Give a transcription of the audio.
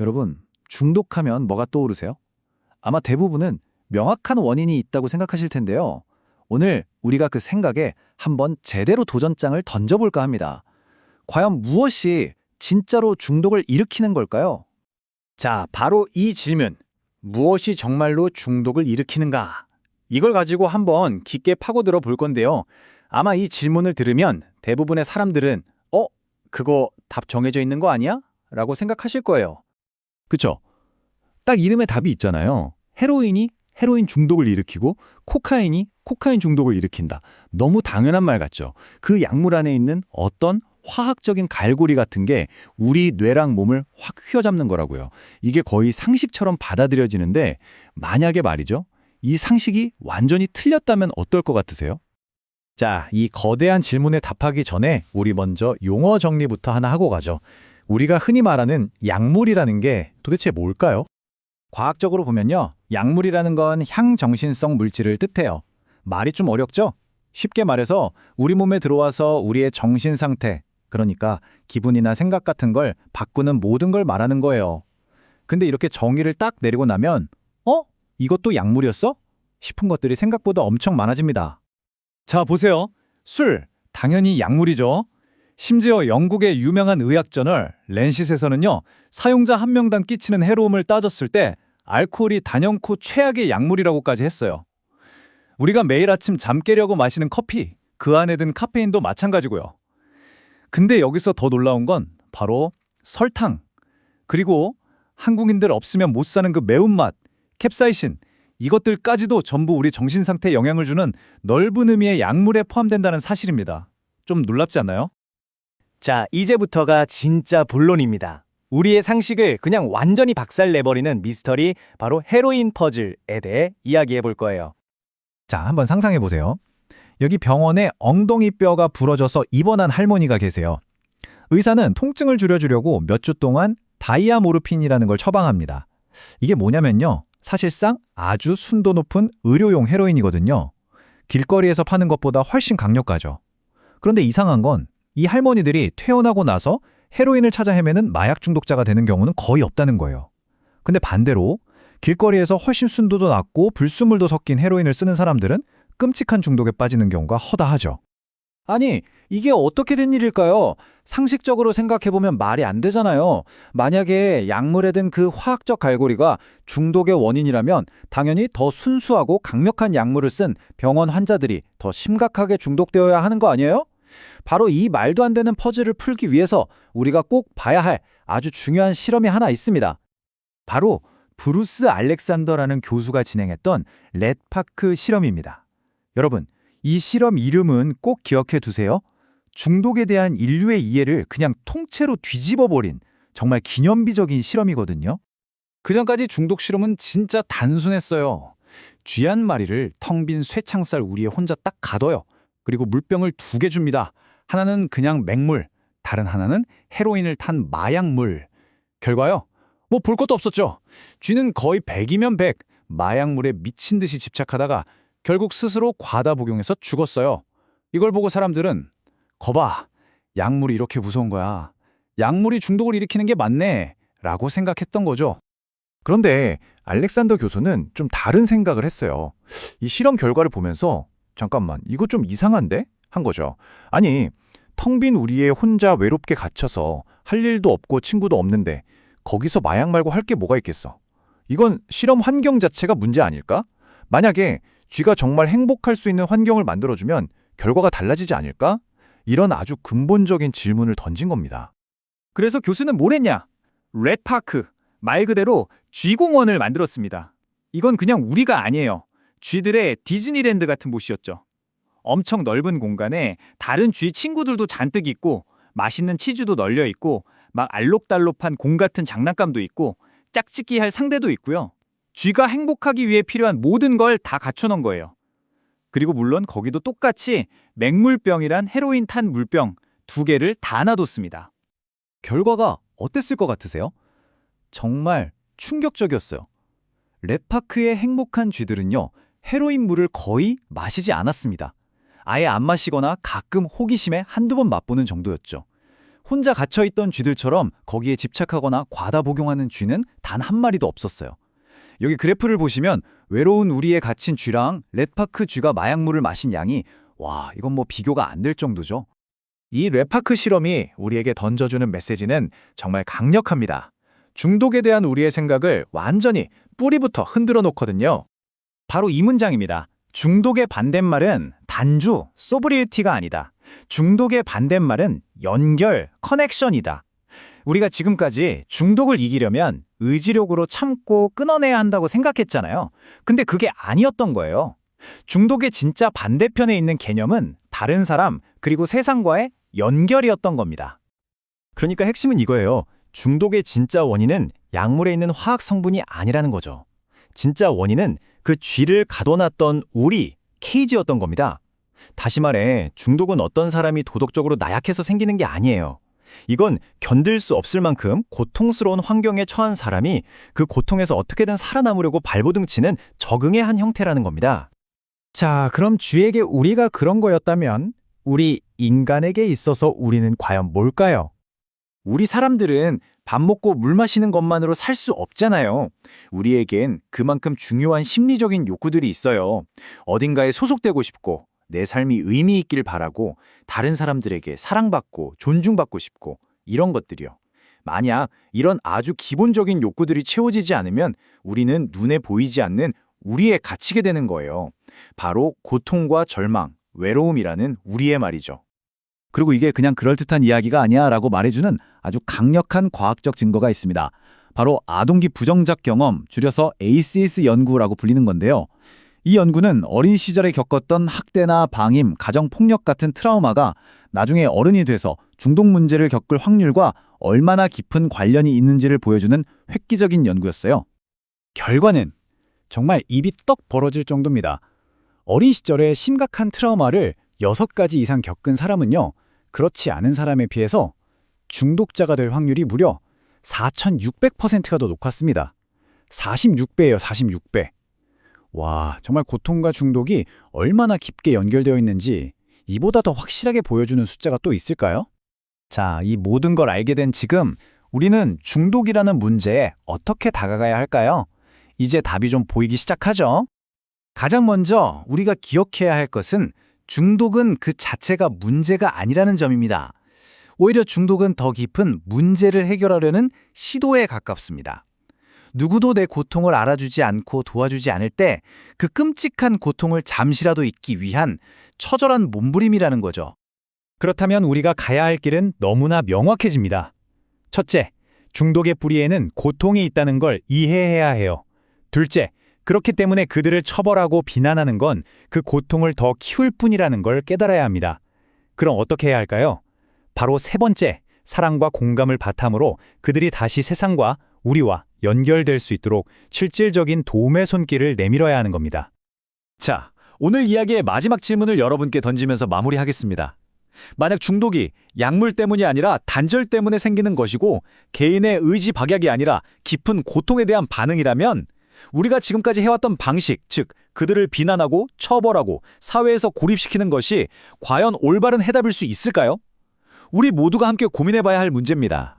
여러분, 중독하면 뭐가 떠오르세요? 아마 대부분은 명확한 원인이 있다고 생각하실 텐데요. 오늘 우리가 그 생각에 한번 제대로 도전장을 던져볼까 합니다. 과연 무엇이 진짜로 중독을 일으키는 걸까요? 자, 바로 이 질문. 무엇이 정말로 중독을 일으키는가? 이걸 가지고 한번 깊게 파고들어 볼 건데요. 아마 이 질문을 들으면 대부분의 사람들은 그거 답 정해져 있는 거 아니야? 라고 생각하실 거예요. 그쵸? 딱 이름에 답이 있잖아요. 헤로인이 헤로인 중독을 일으키고 코카인이 코카인 중독을 일으킨다. 너무 당연한 말 같죠? 그 약물 안에 있는 어떤 화학적인 갈고리 같은 게 우리 뇌랑 몸을 확 휘어잡는 거라고요. 이게 거의 상식처럼 받아들여지는데 만약에 말이죠. 이 상식이 완전히 틀렸다면 어떨 것 같으세요? 자, 이 거대한 질문에 답하기 전에 우리 먼저 용어 정리부터 하나 하고 가죠. 우리가 흔히 말하는 약물이라는 게 도대체 뭘까요? 과학적으로 보면요. 약물이라는 건 향정신성 물질을 뜻해요. 말이 좀 어렵죠? 쉽게 말해서 우리 몸에 들어와서 우리의 정신 상태, 그러니까 기분이나 생각 같은 걸 바꾸는 모든 걸 말하는 거예요. 근데 이렇게 정의를 딱 내리고 나면 이것도 약물이었어? 싶은 것들이 생각보다 엄청 많아집니다. 자, 보세요. 술, 당연히 약물이죠. 심지어 영국의 유명한 의학저널 랜싯에서는요. 사용자 한 명당 끼치는 해로움을 따졌을 때 알코올이 단연코 최악의 약물이라고까지 했어요. 우리가 매일 아침 잠 깨려고 마시는 커피, 그 안에 든 카페인도 마찬가지고요. 근데 여기서 더 놀라운 건 바로 설탕, 그리고 한국인들 없으면 못 사는 그 매운맛, 캡사이신, 이것들까지도 전부 우리 정신 상태에 영향을 주는 넓은 의미의 약물에 포함된다는 사실입니다. 좀 놀랍지 않나요? 자, 이제부터가 진짜 본론입니다. 우리의 상식을 그냥 완전히 박살내버리는 미스터리, 바로 헤로인 퍼즐에 대해 이야기해 볼 거예요. 자, 한번 상상해 보세요. 여기 병원에 엉덩이 뼈가 부러져서 입원한 할머니가 계세요. 의사는 통증을 줄여주려고 몇 주 동안 다이아모르핀이라는 걸 처방합니다. 이게 뭐냐면요. 사실상 아주 순도 높은 의료용 헤로인이거든요. 길거리에서 파는 것보다 훨씬 강력하죠. 그런데 이상한 건 이 할머니들이 퇴원하고 나서 헤로인을 찾아 헤매는 마약 중독자가 되는 경우는 거의 없다는 거예요. 근데 반대로 길거리에서 훨씬 순도도 낮고 불순물도 섞인 헤로인을 쓰는 사람들은 끔찍한 중독에 빠지는 경우가 허다하죠. 아니, 이게 어떻게 된 일일까요? 상식적으로 생각해보면 말이 안 되잖아요. 만약에 약물에 든 그 화학적 갈고리가 중독의 원인이라면 당연히 더 순수하고 강력한 약물을 쓴 병원 환자들이 더 심각하게 중독되어야 하는 거 아니에요? 바로 이 말도 안 되는 퍼즐을 풀기 위해서 우리가 꼭 봐야 할 아주 중요한 실험이 하나 있습니다. 바로 브루스 알렉산더라는 교수가 진행했던 렛파크 실험입니다. 여러분, 이 실험 이름은 꼭 기억해 두세요. 중독에 대한 인류의 이해를 그냥 통째로 뒤집어버린 정말 기념비적인 실험이거든요. 그전까지 중독 실험은 진짜 단순했어요. 쥐 한 마리를 텅 빈 쇠창살 우리에 혼자 딱 가둬요. 그리고 물병을 2개 줍니다. 하나는 그냥 맹물, 다른 하나는 헤로인을 탄 마약물. 결과요? 뭐 볼 것도 없었죠. 쥐는 거의 100이면 100, 마약물에 미친 듯이 집착하다가 결국 스스로 과다 복용해서 죽었어요. 이걸 보고 사람들은 거봐, 약물이 이렇게 무서운 거야. 약물이 중독을 일으키는 게 맞네 라고 생각했던 거죠. 그런데 알렉산더 교수는 좀 다른 생각을 했어요. 이 실험 결과를 보면서 잠깐만, 이거 좀 이상한데? 한 거죠. 아니, 텅 빈 우리에 혼자 외롭게 갇혀서 할 일도 없고 친구도 없는데 거기서 마약 말고 할 게 뭐가 있겠어? 이건 실험 환경 자체가 문제 아닐까? 만약에 쥐가 정말 행복할 수 있는 환경을 만들어주면 결과가 달라지지 않을까? 이런 아주 근본적인 질문을 던진 겁니다. 그래서 교수는 뭘 했냐? 렛파크, 말 그대로 쥐공원을 만들었습니다. 이건 그냥 우리가 아니에요. 쥐들의 디즈니랜드 같은 곳이었죠. 엄청 넓은 공간에 다른 쥐 친구들도 잔뜩 있고 맛있는 치즈도 널려 있고 막 알록달록한 공 같은 장난감도 있고 짝짓기 할 상대도 있고요. 쥐가 행복하기 위해 필요한 모든 걸 다 갖춰놓은 거예요. 그리고 물론 거기도 똑같이 맹물병이란 헤로인 탄 물병 2개를 다 놔뒀습니다. 결과가 어땠을 것 같으세요? 정말 충격적이었어요. 렛파크의 행복한 쥐들은요, 헤로인 물을 거의 마시지 않았습니다. 아예 안 마시거나 가끔 호기심에 한두 번 맛보는 정도였죠. 혼자 갇혀있던 쥐들처럼 거기에 집착하거나 과다 복용하는 쥐는 단 한 마리도 없었어요. 여기 그래프를 보시면 외로운 우리에 갇힌 쥐랑 렛파크 쥐가 마약물을 마신 양이 와, 이건 뭐 비교가 안 될 정도죠. 이 레파크 실험이 우리에게 던져주는 메시지는 정말 강력합니다. 중독에 대한 우리의 생각을 완전히 뿌리부터 흔들어 놓거든요. 바로 이 문장입니다. 중독의 반대말은 단주, 소브리에티가 아니다. 중독의 반대말은 연결, 커넥션이다. 우리가 지금까지 중독을 이기려면 의지력으로 참고 끊어내야 한다고 생각했잖아요. 근데 그게 아니었던 거예요. 중독의 진짜 반대편에 있는 개념은 다른 사람, 그리고 세상과의 연결이었던 겁니다. 그러니까 핵심은 이거예요. 중독의 진짜 원인은 약물에 있는 화학 성분이 아니라는 거죠. 진짜 원인은 그 쥐를 가둬놨던 우리, 케이지였던 겁니다. 다시 말해, 중독은 어떤 사람이 도덕적으로 나약해서 생기는 게 아니에요. 이건 견딜 수 없을 만큼 고통스러운 환경에 처한 사람이 그 고통에서 어떻게든 살아남으려고 발버둥 치는 적응의 한 형태라는 겁니다. 자, 그럼 쥐에게 우리가 그런 거였다면 우리 인간에게 있어서 우리는 과연 뭘까요? 우리 사람들은 밥 먹고 물 마시는 것만으로 살 수 없잖아요. 우리에겐 그만큼 중요한 심리적인 욕구들이 있어요. 어딘가에 소속되고 싶고, 내 삶이 의미 있길 바라고, 다른 사람들에게 사랑받고 존중받고 싶고, 이런 것들이요. 만약 이런 아주 기본적인 욕구들이 채워지지 않으면 우리는 눈에 보이지 않는 우리에 갇히게 되는 거예요. 바로 고통과 절망, 외로움이라는 우리의 말이죠. 그리고 이게 그냥 그럴듯한 이야기가 아니야 라고 말해주는 아주 강력한 과학적 증거가 있습니다. 바로 아동기 부정작 경험, 줄여서 ACS 연구라고 불리는 건데요. 이 연구는 어린 시절에 겪었던 학대나 방임, 가정폭력 같은 트라우마가 나중에 어른이 돼서 중독 문제를 겪을 확률과 얼마나 깊은 관련이 있는지를 보여주는 획기적인 연구였어요. 결과는 정말 입이 떡 벌어질 정도입니다. 어린 시절에 심각한 트라우마를 6가지 이상 겪은 사람은요, 그렇지 않은 사람에 비해서 중독자가 될 확률이 무려 4,600%가 더 높았습니다. 46배예요, 46배. 와, 정말 고통과 중독이 얼마나 깊게 연결되어 있는지 이보다 더 확실하게 보여주는 숫자가 또 있을까요? 자, 이 모든 걸 알게 된 지금 우리는 중독이라는 문제에 어떻게 다가가야 할까요? 이제 답이 좀 보이기 시작하죠? 가장 먼저 우리가 기억해야 할 것은 중독은 그 자체가 문제가 아니라는 점입니다. 오히려 중독은 더 깊은 문제를 해결하려는 시도에 가깝습니다. 누구도 내 고통을 알아주지 않고 도와주지 않을 때 그 끔찍한 고통을 잠시라도 잊기 위한 처절한 몸부림이라는 거죠. 그렇다면 우리가 가야 할 길은 너무나 명확해집니다. 첫째, 중독의 뿌리에는 고통이 있다는 걸 이해해야 해요. 둘째, 그렇기 때문에 그들을 처벌하고 비난하는 건 그 고통을 더 키울 뿐이라는 걸 깨달아야 합니다. 그럼 어떻게 해야 할까요? 바로 세 번째, 사랑과 공감을 바탕으로 그들이 다시 세상과 우리와 연결될 수 있도록 실질적인 도움의 손길을 내밀어야 하는 겁니다. 자, 오늘 이야기의 마지막 질문을 여러분께 던지면서 마무리하겠습니다. 만약 중독이 약물 때문이 아니라 단절 때문에 생기는 것이고 개인의 의지 박약이 아니라 깊은 고통에 대한 반응이라면 우리가 지금까지 해왔던 방식, 즉 그들을 비난하고 처벌하고 사회에서 고립시키는 것이 과연 올바른 해답일 수 있을까요? 우리 모두가 함께 고민해봐야 할 문제입니다.